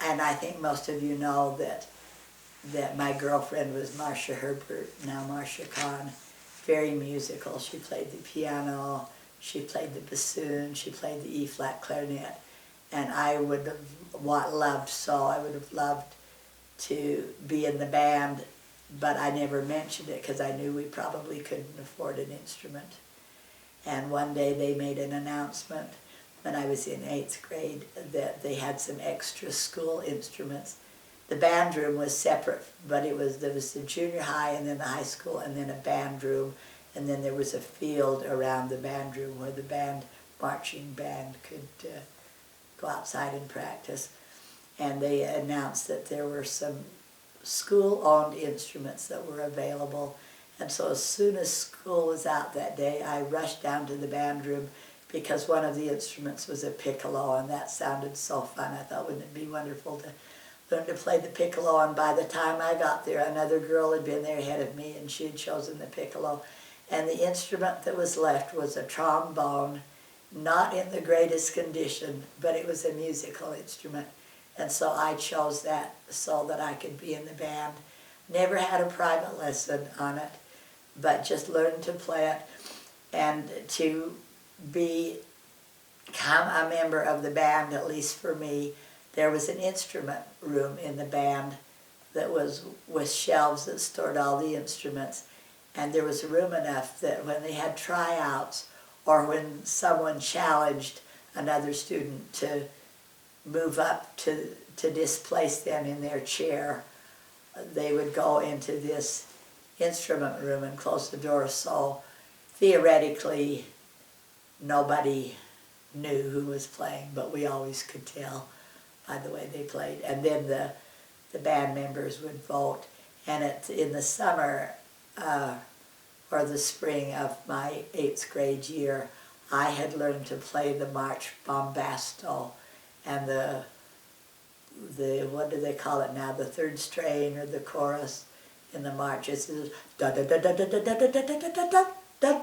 And I think most of you know that my girlfriend was Marcia Herbert, now Marcia Kahn, very musical. She played the piano, she played the bassoon, she played the E-flat clarinet, and I would have I would have loved to be in the band, but I never mentioned it because I knew we probably couldn't afford an instrument. And one day they made an announcement when I was in 8th grade that they had some extra school instruments. The band room was separate, but there was the junior high and then the high school and then a band room, and then there was a field around the band room where the marching band could go outside and practice. And they announced that there were some school-owned instruments that were available. And so as soon as school was out that day, I rushed down to the band room because one of the instruments was a piccolo, and that sounded so fun. I thought, wouldn't it be wonderful to learn to play the piccolo? And by the time I got there, another girl had been there ahead of me, and she had chosen the piccolo. And the instrument that was left was a trombone, not in the greatest condition, but it was a musical instrument. And so I chose that so that I could be in the band. Never had a private lesson on it, but just learned to play it. And to become a member of the band, at least for me, there was an instrument room in the band that was with shelves that stored all the instruments. And there was room enough that when they had tryouts or when someone challenged another student to move up to displace them in their chair, they would go into this instrument room and close the door. So theoretically, nobody knew who was playing, but we always could tell by the way they played. And then the band members would vote. And in the summer or the spring of my 8th grade year, I had learned to play the March Bombasto and the what do they call it now, the third strain or the chorus in the march. It's da da da da da da da da da da da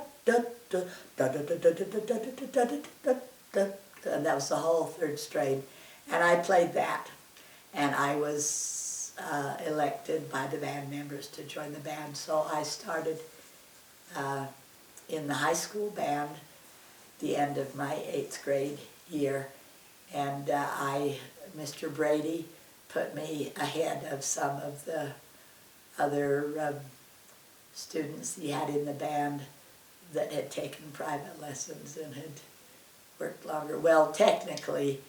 da da, and that was the whole third strain. And I played that, and I was elected by the band members to join the band. So I started in the high school band the end of my 8th grade year, and Mr. Brady put me ahead of some of the other students he had in the band that had taken private lessons and had worked longer. Well, technically,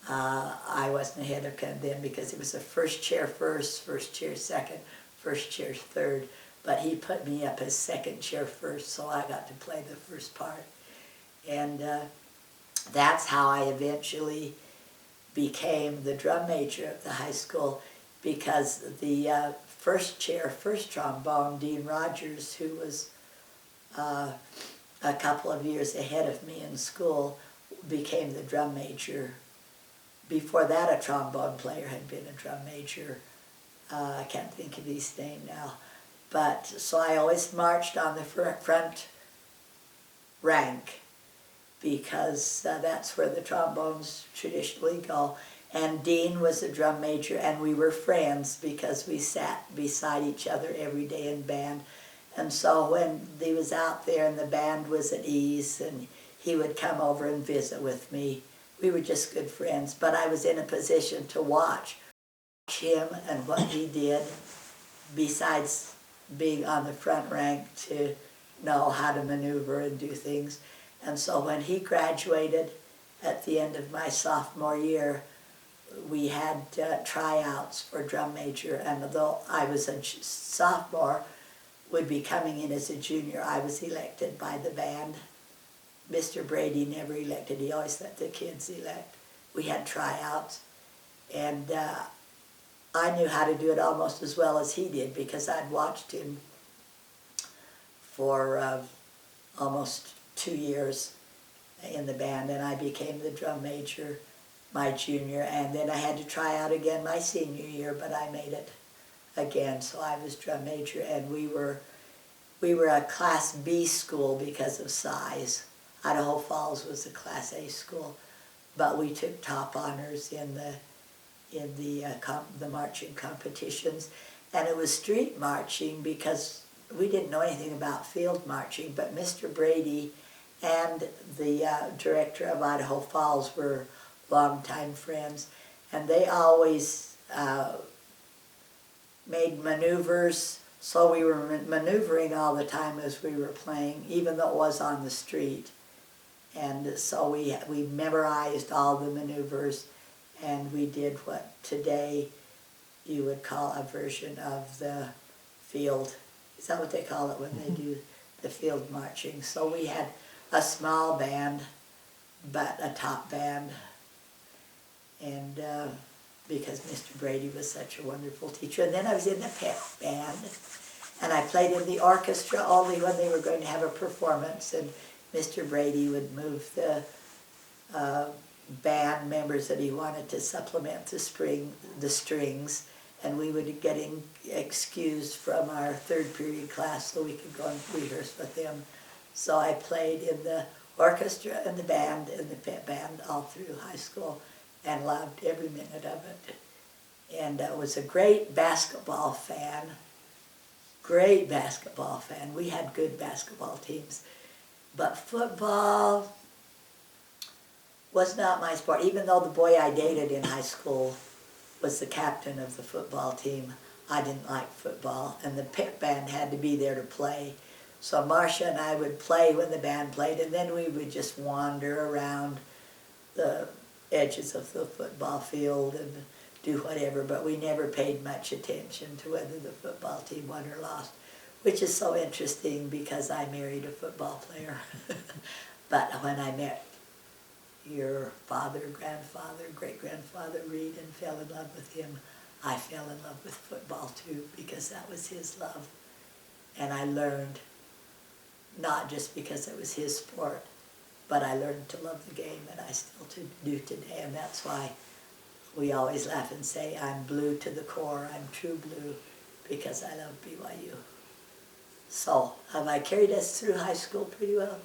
I wasn't ahead of them because it was a first chair first, first chair second, first chair third, but he put me up as second chair first, so I got to play the first part. And that's how I eventually became the drum major of the high school, because the first chair, first trombone, Dean Rogers, who was a couple of years ahead of me in school, became the drum major. Before that, a trombone player had been a drum major. I can't think of his name now. But so I always marched on the front rank, because that's where the trombones traditionally go. And Dean was a drum major, and we were friends because we sat beside each other every day in band. And so when he was out there and the band was at ease, and he would come over and visit with me, we were just good friends. But I was in a position to watch him and what he did, besides being on the front rank, to know how to maneuver and do things. And so when he graduated at the end of my sophomore year, we had tryouts for drum major, and although I was a sophomore, would be coming in as a junior, I was elected by the band. Mr. Brady never elected, he always let the kids elect. We had tryouts, and I knew how to do it almost as well as he did, because I'd watched him for almost 2 years in the band, and I became the drum major my junior, and then I had to try out again my senior year, but I made it again, so I was drum major. And we were a Class B school because of size. Idaho Falls was a Class A school, but we took top honors in in the marching competitions. And it was street marching because we didn't know anything about field marching, but Mr. Brady and the director of Idaho Falls were longtime friends, and they always made maneuvers, so we were maneuvering all the time as we were playing, even though it was on the street. And so we memorized all the maneuvers, and we did what today you would call a version of the field. Is that what they call it when they do the field marching? So we had a small band, but a top band, and because Mr. Brady was such a wonderful teacher. And then I was in the pep band, and I played in the orchestra only when they were going to have a performance, and Mr. Brady would move the band members that he wanted to supplement the strings, and we would get excused from our third period class so we could go and rehearse with them. So I played in the orchestra and the band and the pep band all through high school and loved every minute of it. And I was a great basketball fan. We had good basketball teams. But football was not my sport. Even though the boy I dated in high school was the captain of the football team, I didn't like football, and the pep band had to be there to play. So Marcia and I would play when the band played, and then we would just wander around the edges of the football field and do whatever, but we never paid much attention to whether the football team won or lost, which is so interesting because I married a football player. But when I met your father, grandfather, great-grandfather Reed and fell in love with him, I fell in love with football too, because that was his love. And I learned, not just because it was his sport, but I learned to love the game, and I still do today. And that's why we always laugh and say, I'm blue to the core, I'm true blue, because I love BYU. So, have I carried us through high school pretty well?